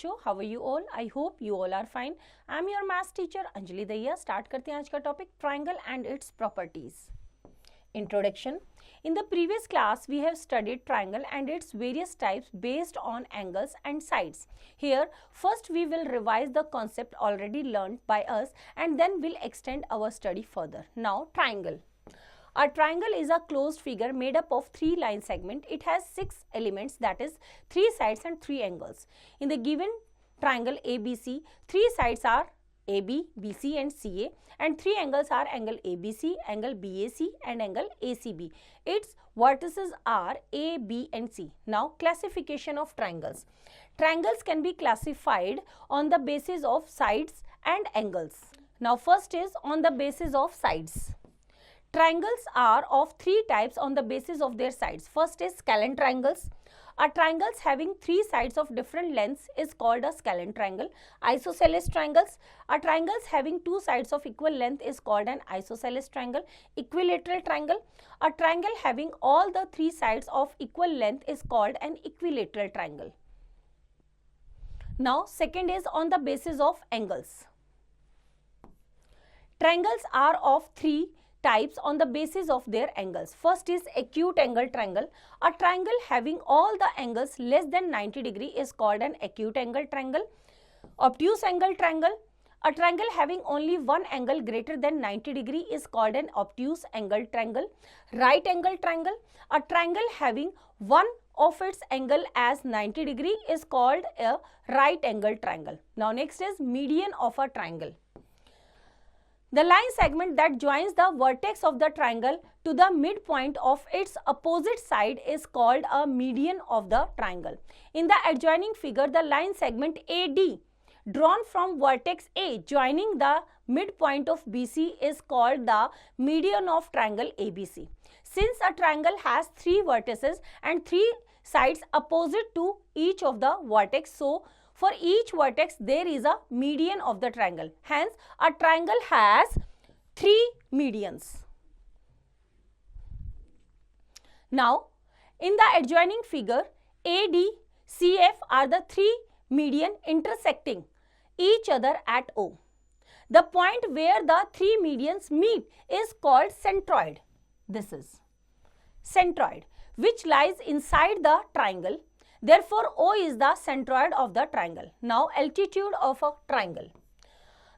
बच्चों, how are you all? I hope you all are fine. I am your maths teacher Anjali Daiya. Start करते हैं आज का topic, triangle and its properties. Introduction. In the previous class, we have studied triangle and its various types based on angles and sides. Here, first we will revise the concept already learned by us and then we'll extend our study further. Now, triangle. A triangle is a closed figure made up of 3 line segments. It has 6 elements, that is 3 sides and 3 angles. In the given triangle ABC, 3 sides are AB, BC and CA and 3 angles are angle ABC, angle BAC and angle ACB. Its vertices are A, B and C. Now, classification of triangles. Triangles can be classified on the basis of sides and angles. Now, first is on the basis of sides. Triangles are of 3 types on the basis of their sides. First is scalene triangles. A triangles having 3 sides of different lengths is called a scalene triangle. Isosceles triangles. A triangles having 2 sides of equal length is called an isosceles triangle. Equilateral triangle. A triangle having all the 3 sides of equal length is called an equilateral triangle. Now, second is on the basis of angles. Triangles are of 3 types on the basis of their angles. First is acute angle triangle. A triangle having all the angles less than 90 degree is called an acute angle triangle. Obtuse angle triangle. A triangle having only one angle greater than 90 degree is called an obtuse angle triangle. Right angle triangle. A triangle having one of its angle as 90 degree is called a right angle triangle. Now, next is median of a triangle. The line segment that joins the vertex of the triangle to the midpoint of its opposite side is called a median of the triangle. In the adjoining figure, the line segment AD drawn from vertex A joining the midpoint of BC is called the median of triangle ABC. Since a triangle has 3 vertices and 3 sides opposite to each of the vertex, so for each vertex, there is a median of the triangle. Hence, a triangle has 3 medians. Now, in the adjoining figure, AD, CF are the 3 median intersecting each other at O. The point where the 3 medians meet is called centroid. This is centroid, which lies inside the triangle. Therefore, O is the centroid of the triangle. Now, altitude of a triangle.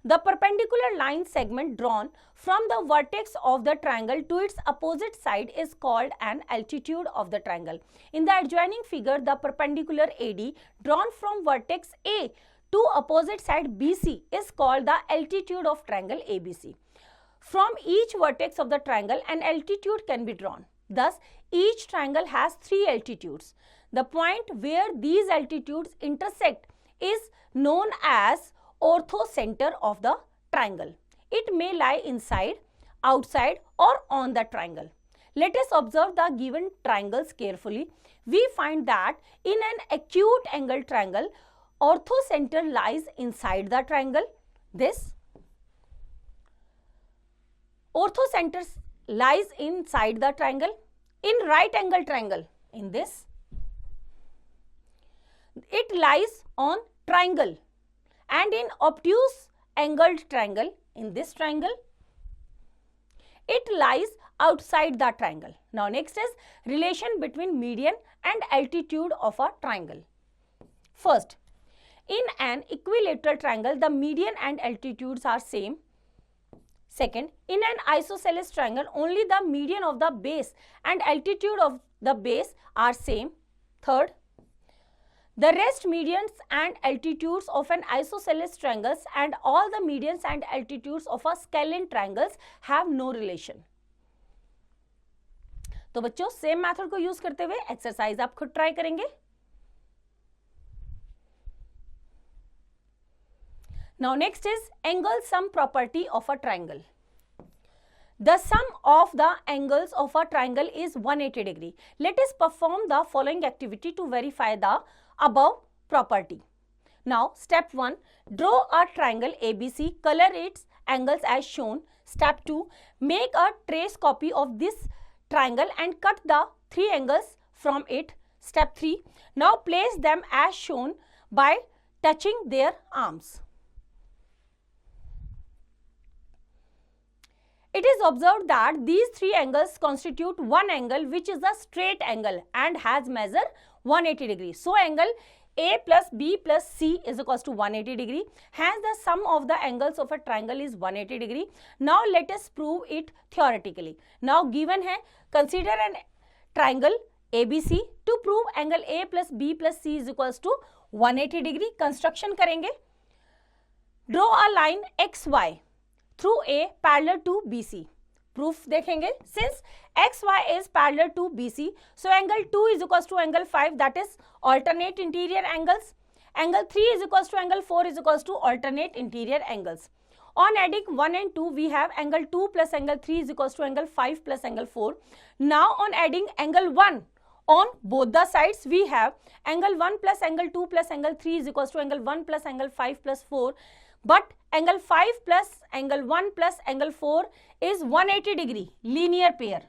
The perpendicular line segment drawn from the vertex of the triangle to its opposite side is called an altitude of the triangle. In the adjoining figure, the perpendicular AD drawn from vertex A to opposite side BC is called the altitude of triangle ABC. From each vertex of the triangle, an altitude can be drawn. Thus, each triangle has 3 altitudes. The point where these altitudes intersect is known as orthocenter of the triangle. It may lie inside, outside or on the triangle. Let us observe the given triangles carefully. We find that in an acute angle triangle, orthocenter lies inside the triangle. This orthocenter lies inside the triangle. In right angle triangle, in this, it lies on triangle, and in obtuse angled triangle, in this triangle, it lies outside the triangle. Now, next is relation between median and altitude of a triangle. First, in an equilateral triangle, the median and altitudes are same. Second, in an isosceles triangle, only the median of the base and altitude of the base are same. Third, the rest medians and altitudes of an isosceles triangles and all the medians and altitudes of a scalene triangles have no relation. तो बच्चों, same method को use करते हुए exercise आप खुद try करेंगे. Now, next is angle sum property of a triangle. The sum of the angles of a triangle is 180 degree. Let us perform the following activity to verify the above property. Now, step 1, draw a triangle ABC, color its angles as shown. Step 2, make a trace copy of this triangle and cut the 3 angles from it. Step 3, now place them as shown by touching their arms. It is observed that these three angles constitute one angle which is a straight angle and has measure 180 degrees. So angle A plus B plus C is equals to 180 degree. Hence the sum of the angles of a triangle is 180 degree. Now let us prove it theoretically. Now given hai, consider an triangle ABC. To prove angle A plus B plus C is equals to 180 degree, construction करेंगे. Draw a line XY through A parallel to BC. Proof देखेंगे. Since XY is parallel to BC, so angle 2 is equals to angle 5, that is alternate interior angles. Angle 3 is equals to angle 4 is equals to alternate interior angles. On adding 1 and 2, we have angle 2 plus angle 3 is equals to angle 5 plus angle 4. Now on adding angle 1, on both the sides, we have angle 1 plus angle 2 plus angle 3 is equals to angle 1 plus angle 5 plus 4. But angle 5 plus angle 1 plus angle 4 is 180 degree, linear pair.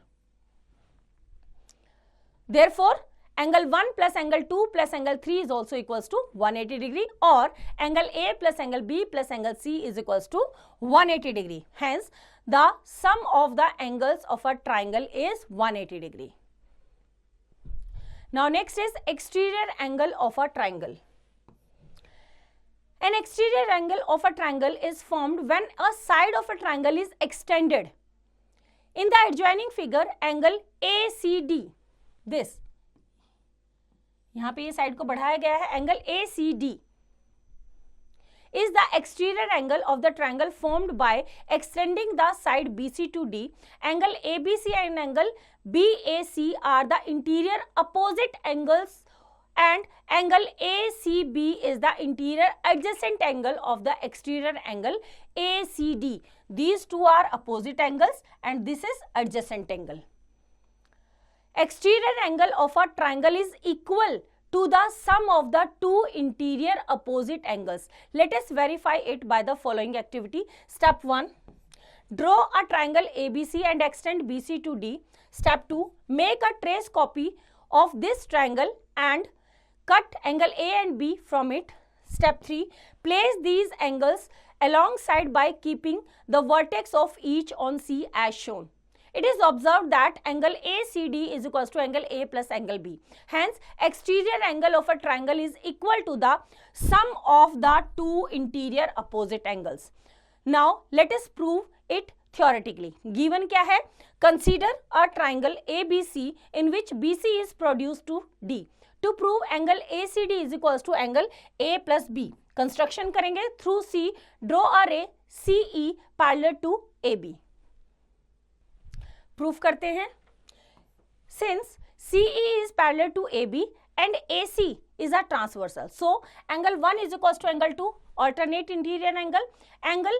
Therefore, angle 1 plus angle 2 plus angle 3 is also equals to 180 degree, or angle A plus angle B plus angle C is equals to 180 degree. Hence, the sum of the angles of a triangle is 180 degree. Now next is exterior angle of a triangle. An exterior angle of a triangle is formed when a side of a triangle is extended. In the adjoining figure, angle ACD, this, यहाँ पे ये side को बढ़ाया गया है, angle ACD is the exterior angle of the triangle formed by extending the side BC to D. Angle ABC and angle BAC are the interior opposite angles, and angle ACB is the interior adjacent angle of the exterior angle ACD. These two are opposite angles and this is adjacent angle. Exterior angle of a triangle is equal to the sum of the two interior opposite angles. Let us verify it by the following activity. Step 1. Draw a triangle ABC and extend BC to D. Step 2. Make a trace copy of this triangle and cut angle A and B from it. Step 3. Place these angles alongside by keeping the vertex of each on C as shown. It is observed that angle ACD is equals to angle A plus angle B. Hence, exterior angle of a triangle is equal to the sum of the two interior opposite angles. Now, let us prove it theoretically. Given क्या है? Consider a triangle ABC in which BC is produced to D. To prove angle ACD is equals to angle A plus B. Construction करेंगे. Through C, draw a ray CE parallel to AB. Proof करते हैं. Since CE is parallel to AB and AC is a transversal, so angle 1 is equals to angle 2, alternate interior angle. Angle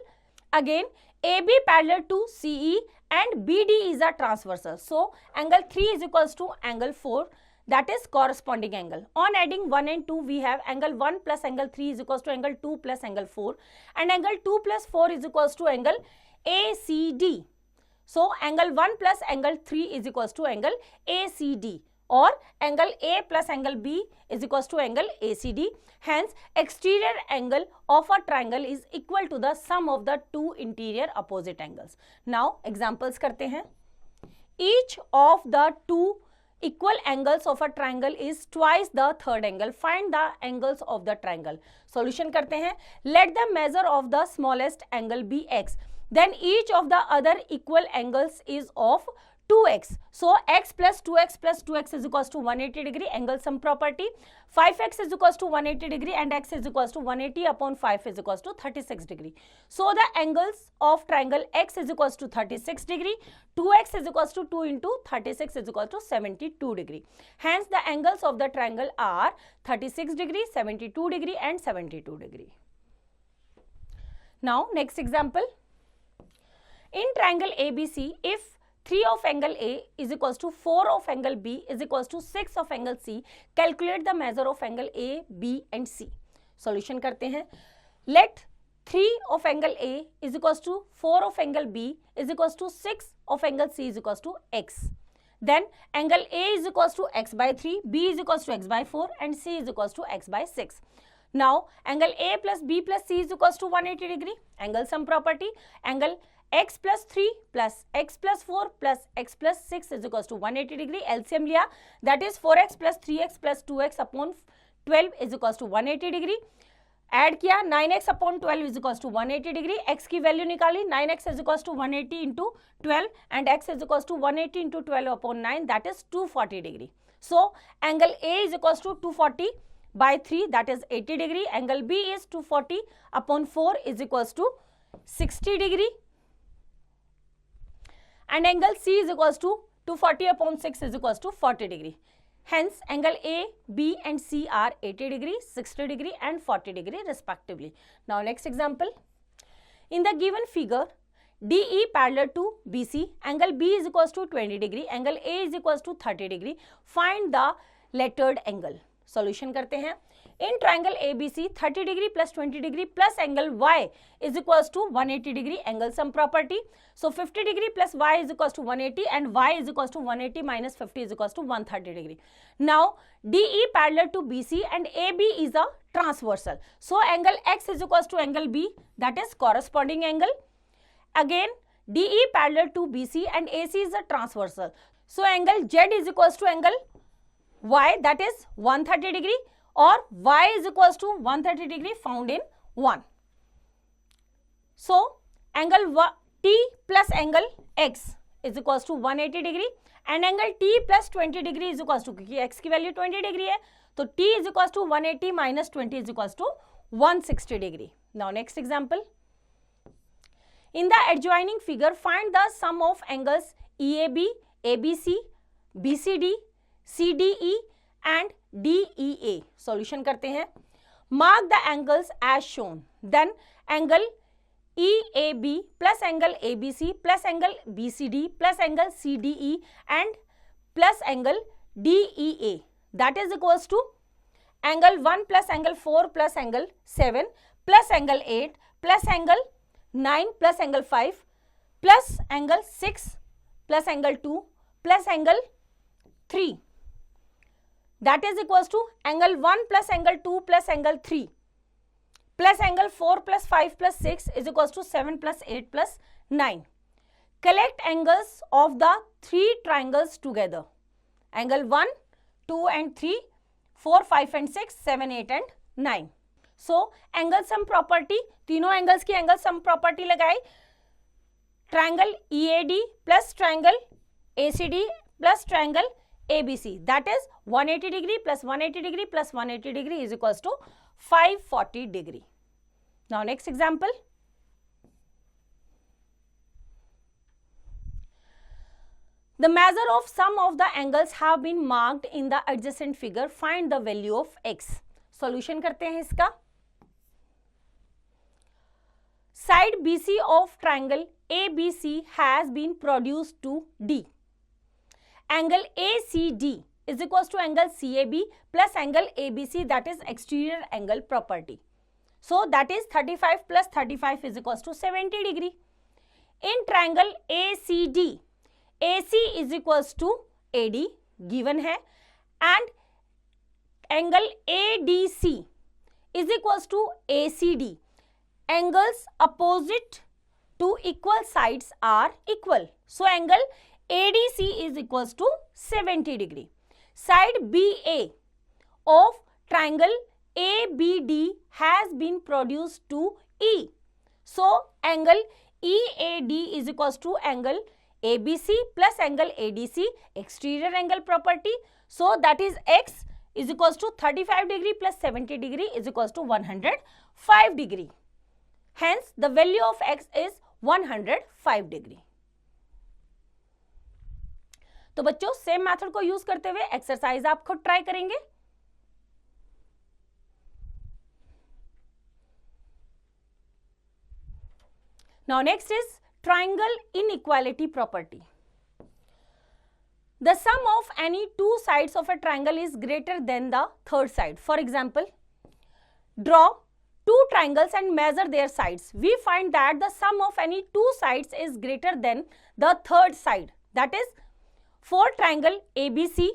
again AB parallel to CE and BD is a transversal, so angle 3 is equals to angle 4, that is corresponding angle. On adding 1 and 2, we have angle 1 plus angle 3 is equals to angle 2 plus angle 4, and angle 2 plus 4 is equals to angle ACD. So, angle 1 plus angle 3 is equals to angle ACD, or angle A plus angle B is equals to angle ACD. Hence, exterior angle of a triangle is equal to the sum of the two interior opposite angles. Now, examples करते हैं. Each of the two equal angles of a triangle is twice the third angle. Find the angles of the triangle. Solution करते हैं. Let the measure of the smallest angle be x. Then each of the other equal angles is of 2x. So, x plus 2x is equals to 180 degree, angle sum property. 5x is equals to 180 degree and x is equals to 180 upon 5 is equals to 36 degree. So, the angles of triangle x is equals to 36 degree, 2x is equals to 2 into 36 is equals to 72 degree. Hence, the angles of the triangle are 36 degree, 72 degree and 72 degree. Now, next example. In triangle ABC, if 3 of angle A is equals to 4 of angle B is equals to 6 of angle C, calculate the measure of angle A, B and C. Solution करते हैं. Let 3 of angle A is equals to 4 of angle B is equals to 6 of angle C is equals to x. Then angle A is equals to x by 3, B is equals to x by 4 and C is equals to x by 6. Now angle A plus B plus C is equals to 180 degree. Angle sum property, angle x plus 3 plus x plus 4 plus x plus 6 is equals to 180 degree. LCM लिया, that is 4x plus 3x plus 2x upon 12 is equals to 180 degree. Add किया 9x upon 12 is equals to 180 degree. x की value निकाली, 9x is equals to 180 into 12 and x is equals to 180 into 12 upon 9, that is 240 degree. So angle A is equals to 240 by 3, that is 80 degree. Angle B is 240 upon 4 is equals to 60 degree. And angle C is equals to 240 upon 6 is equals to 40 degree. Hence, angle A, B and C are 80 degree, 60 degree and 40 degree respectively. Now, next example. In the given figure, DE parallel to BC, angle B is equals to 20 degree, angle A is equals to 30 degree. Find the lettered angle. Solution करते हैं. In triangle ABC 30 degree plus 20 degree plus angle Y is equals to 180 degree. Angle sum property, so 50 degree plus Y is equals to 180 and Y is equals to 180 minus 50 is equals to 130 degree. Now DE parallel to BC and AB is a transversal. So angle X is equals to angle B, that is corresponding angle. Again DE parallel to BC and AC is a transversal. So angle Z is equals to angle Y, that is 130 degree, or Y is equals to 130 degree found in 1. So angle T plus angle X is equals to 180 degree and angle T plus 20 degree is equals to, क्योंकि X की value 20 degree है तो T is equals to 180 minus 20 is equals to 160 degree. Now next example. In the adjoining figure, find the sum of angles EAB, ABC, BCD, CDE and DEA. Solution करते हैं. Mark the angles as shown. Then angle EAB plus angle ABC plus angle BCD plus angle CDE and plus angle DEA. That is equals to angle 1 plus angle 4 plus angle 7 plus angle 8 plus angle 9 plus angle 5 plus angle 6 plus angle 2 plus angle 3. That is equals to angle 1 plus angle 2 plus angle 3 plus angle 4 plus 5 plus 6 is equals to 7 plus 8 plus 9. Collect angles of the three triangles together. Angle 1, 2 and 3, 4, 5 and 6, 7, 8 and 9. So, angle sum property, तीनों angles की angle sum property लगाई. Triangle EAD plus triangle ACD plus triangle ABC, that is 180 degree plus 180 degree plus 180 degree is equals to 540 degree. Now next example. The measure of sum of the angles have been marked in the adjacent figure. Find the value of x. Solution करते हैं इसका. Side BC of triangle ABC has been produced to D. Angle ACD is equals to angle CAB plus angle ABC, that is exterior angle property. So that is 35 plus 35 is equals to 70 degree. In triangle ACD, AC is equals to AD given है and angle ADC is equals to ACD. Angles opposite to equal sides are equal. So angle ADC is equals to 70 degree. Side BA of triangle ABD has been produced to E. So angle EAD is equals to angle ABC plus angle ADC, exterior angle property. So that is x is equals to 35 degree plus 70 degree is equals to 105 degree. Hence the value of x is 105 degree. तो बच्चों same method को use करते हुए exercise आप खुद try करेंगे. Now next is triangle inequality property. The sum of any two sides of a triangle is greater than the third side. For example, draw two triangles and measure their sides. We find that the sum of any two sides is greater than the third side. That is, for triangle ABC,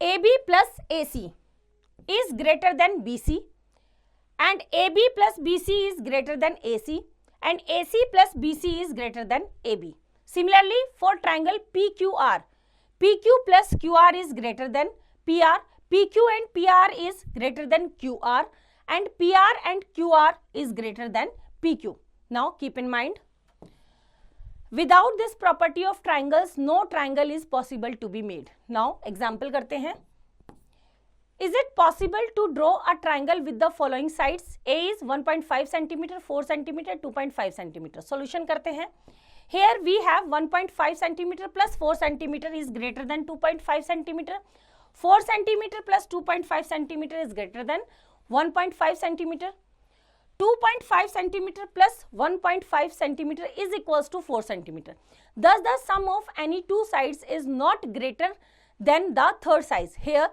AB plus AC is greater than BC and AB plus BC is greater than AC and AC plus BC is greater than AB. Similarly, for triangle PQR, PQ plus QR is greater than PR, PQ and PR is greater than QR and PR and QR is greater than PQ. Now keep in mind, without this property of triangles, no triangle is possible to be made. Now example करते हैं. Is it possible to draw a triangle with the following sides? A is 1.5 centimeter, 4 centimeter, 2.5 centimeter. Solution करते हैं. Here we have 1.5 centimeter plus 4 centimeter is greater than 2.5 centimeter. 4 centimeter plus 2.5 centimeter is greater than 1.5 centimeter. 2.5 centimeter plus 1.5 centimeter is equals to 4 centimeter. Thus, the sum of any two sides is not greater than the third side. Here,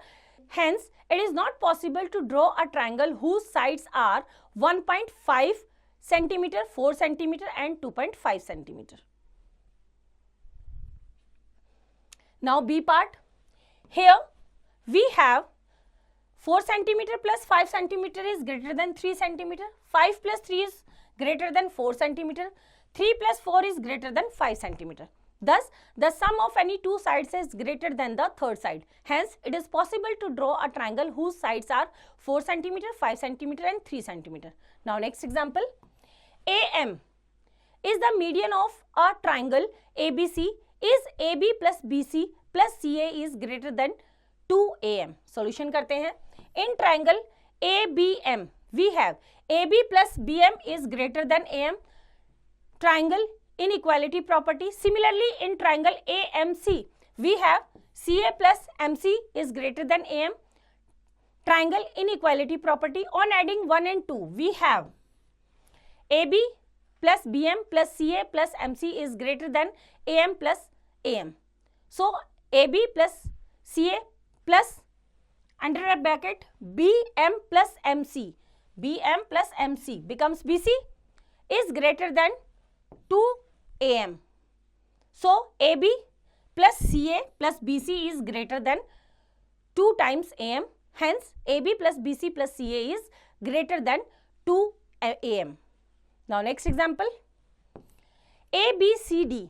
hence, it is not possible to draw a triangle whose sides are 1.5 centimeter, 4 centimeter and 2.5 centimeter. Now B part. Here we have 4 centimeter plus 5 centimeter is greater than 3 centimeter. 5 plus 3 is greater than 4 centimeter. 3 plus 4 is greater than 5 centimeter. Thus, the sum of any two sides is greater than the third side. Hence, it is possible to draw a triangle whose sides are 4 centimeter, 5 centimeter and 3 centimeter. Now, next example. AM is the median of a triangle ABC. Is AB plus BC plus CA is greater than 2AM. Solution करते हैं. In triangle ABM, we have AB plus BM is greater than AM. Triangle inequality property. Similarly, in triangle AMC, we have CA plus MC is greater than AM. Triangle inequality property. On adding 1 and 2, we have AB plus BM plus CA plus MC is greater than AM plus AM. So, AB plus CA plus under a bracket BM plus MC, BM plus MC becomes BC is greater than 2AM. So, AB plus CA plus BC is greater than 2 times AM. Hence, AB plus BC plus CA is greater than 2AM. Now, next example. ABCD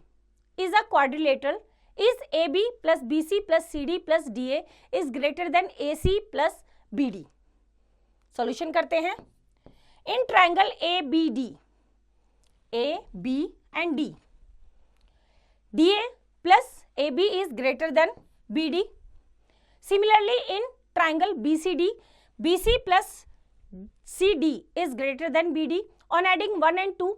is a quadrilateral. Is AB plus BC plus CD plus DA is greater than AC plus BD? Solution करते हैं. In triangle ABD, A, B and D, DA plus AB is greater than BD. Similarly, in triangle BCD, BC plus CD is greater than BD. On adding 1 and 2,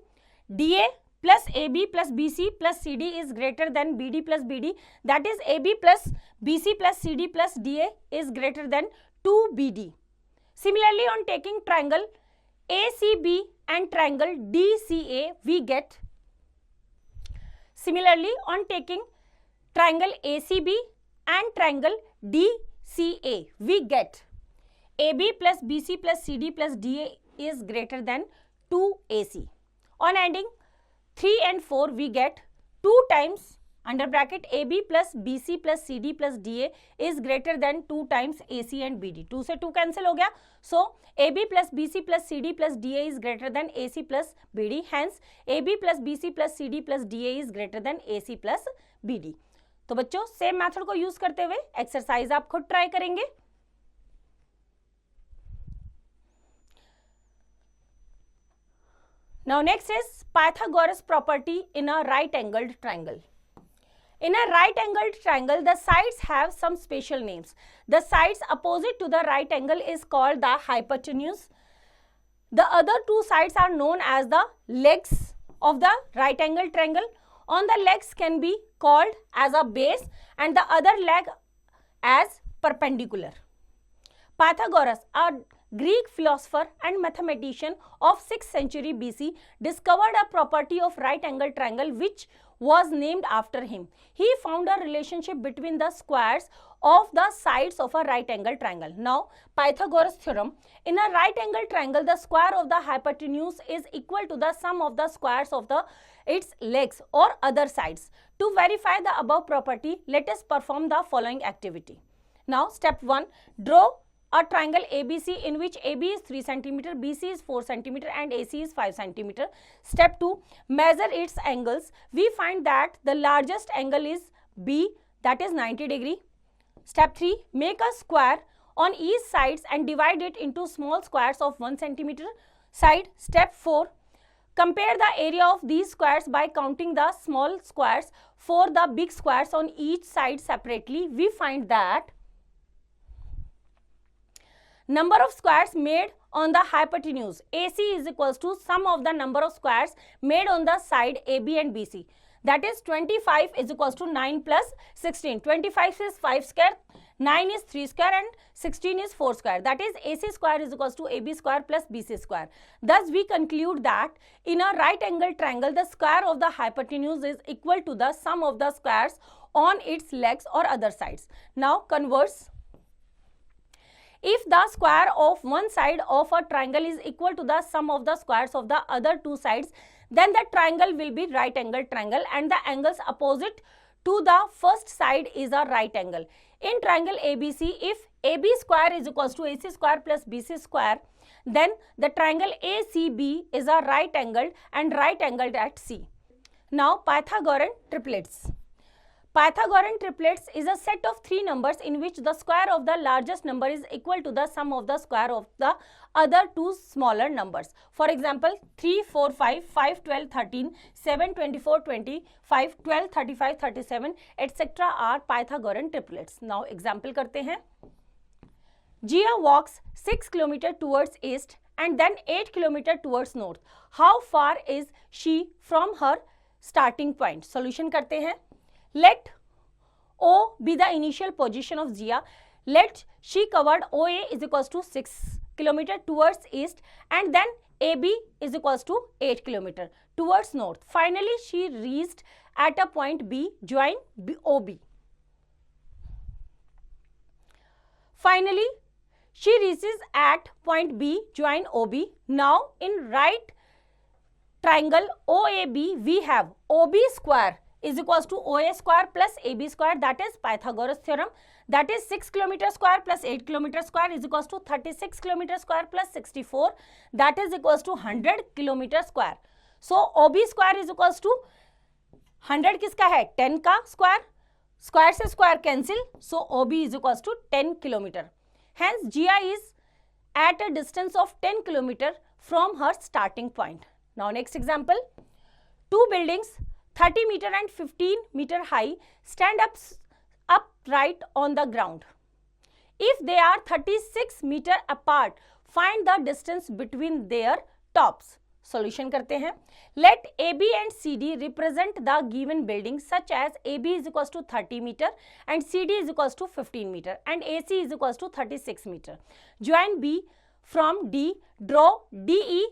DA plus AB plus BC plus CD is greater than BD plus BD. That is, AB plus BC plus CD plus DA is greater than 2BD. Similarly, on taking triangle ACB and triangle DCA, we get. Similarly, on taking triangle ACB and triangle DCA, we get AB plus BC plus CD plus DA is greater than 2AC. On adding 3 and 4, we get 2 times under bracket AB plus BC plus CD plus DA is greater than 2 times AC and BD. 2 से 2 cancel हो गया. So, AB plus BC plus CD plus DA is greater than AC plus BD. Hence, AB plus BC plus CD plus DA is greater than AC plus BD. तो बच्चों, same method को use करते हुए exercise आप खुद try करेंगे. Now next is Pythagoras property in a right angled triangle. In a right angled triangle, the sides have some special names. The sides opposite to the right angle is called the hypotenuse. The other two sides are known as the legs of the right angled triangle. On the legs can be called as a base and the other leg as perpendicular. Pythagoras, a Greek philosopher and mathematician of 6th century BC, discovered a property of right angled triangle which was named after him. He found a relationship between the squares of the sides of a right angled triangle. Now, Pythagoras theorem. In a right angled triangle, the square of the hypotenuse is equal to the sum of the squares of its legs or other sides. To verify the above property, let us perform the following activity. Now step 1, draw a triangle ABC in which AB is 3 cm, BC is 4 cm and AC is 5 cm. Step 2, measure its angles. We find that the largest angle is B, that is 90 degree. Step 3, make a square on each sides and divide it into small squares of 1 cm side. Step 4, compare the area of these squares by counting the small squares for the big squares on each side separately. We find that number of squares made on the hypotenuse AC is equals to sum of the number of squares made on the side AB and BC. That is 25 is equals to 9 plus 16. 25 is 5 square, 9 is 3 square and 16 is 4 square. That is AC square is equals to AB square plus BC square. Thus we conclude that in a right angle triangle, the square of the hypotenuse is equal to the sum of the squares on its legs or other sides. Now converse. If the square of one side of a triangle is equal to the sum of the squares of the other two sides, then the triangle will be right angle triangle and the angles opposite to the first side is a right angle. In triangle ABC, if AB square is equals to AC square plus BC square, then the triangle ACB is a right angled and right angled at C. Now Pythagorean triplets. Pythagorean triplets is a set of three numbers in which the square of the largest number is equal to the sum of the square of the other two smaller numbers. For example, 3, 4, 5, 5, 12, 13, 7, 24, 25, 12, 35, 37, etc. are Pythagorean triplets. Now example करते हैं. Gia walks 6 km towards east and then 8 km towards north. How far is she from her starting point? Solution करते हैं. Let O be the initial position of Gia. Let she covered OA is equals to 6 km towards east and then AB is equals to 8 km towards north. Finally, she reached at a point B, join OB. Finally, she reaches at point B, join OB. Now, in right triangle OAB, we have OB square is equals to OA square plus AB square, that is Pythagoras theorem. That is 6 km square plus 8 km square is equals to 36 km square plus 64, that is equals to 100 km square. So OB square is equals to 100 किसका है 10 का square, square से square cancel, so OB is equals to 10 km. Hence Gia is at a distance of 10 km from her starting point. Now next example, two buildings 30 meter and 15 meter high stand upright on the ground. If they are 36 meter apart, find the distance between their tops. Solution करते हैं. Let AB and CD represent the given building such as AB is equals to 30 meter and CD is equals to 15 meter and AC is equals to 36 meter. Join B from D, draw DE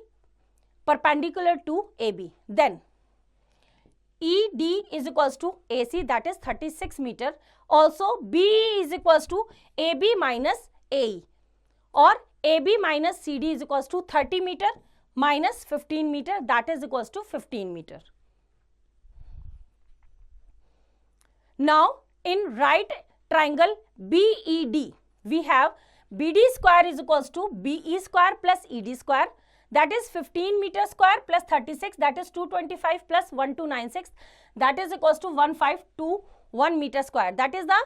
perpendicular to AB. Then ED is equals to AC, that is 36 meter. Also BE is equals to AB minus AE, or AB minus CD is equals to 30 meter minus 15 meter, that is equals to 15 meter. Now in right triangle BED, we have BD square is equals to BE square plus ED square, that is 15 meter square plus 36, that is 225 plus 1296, that is equals to 1521 meter square, that is the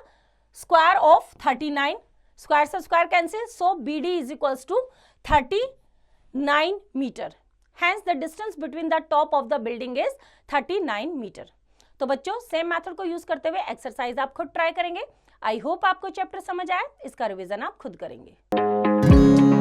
square of 39. Square से square cancel, so BD is equals to 39 meter. Hence the distance between the top of the building is 39 meter. तो बच्चों same method को use करते हुए exercise आप खुद try करेंगे. I hope आपको चैप्टर समझ आया. इसका रिवीजन आप खुद करेंगे.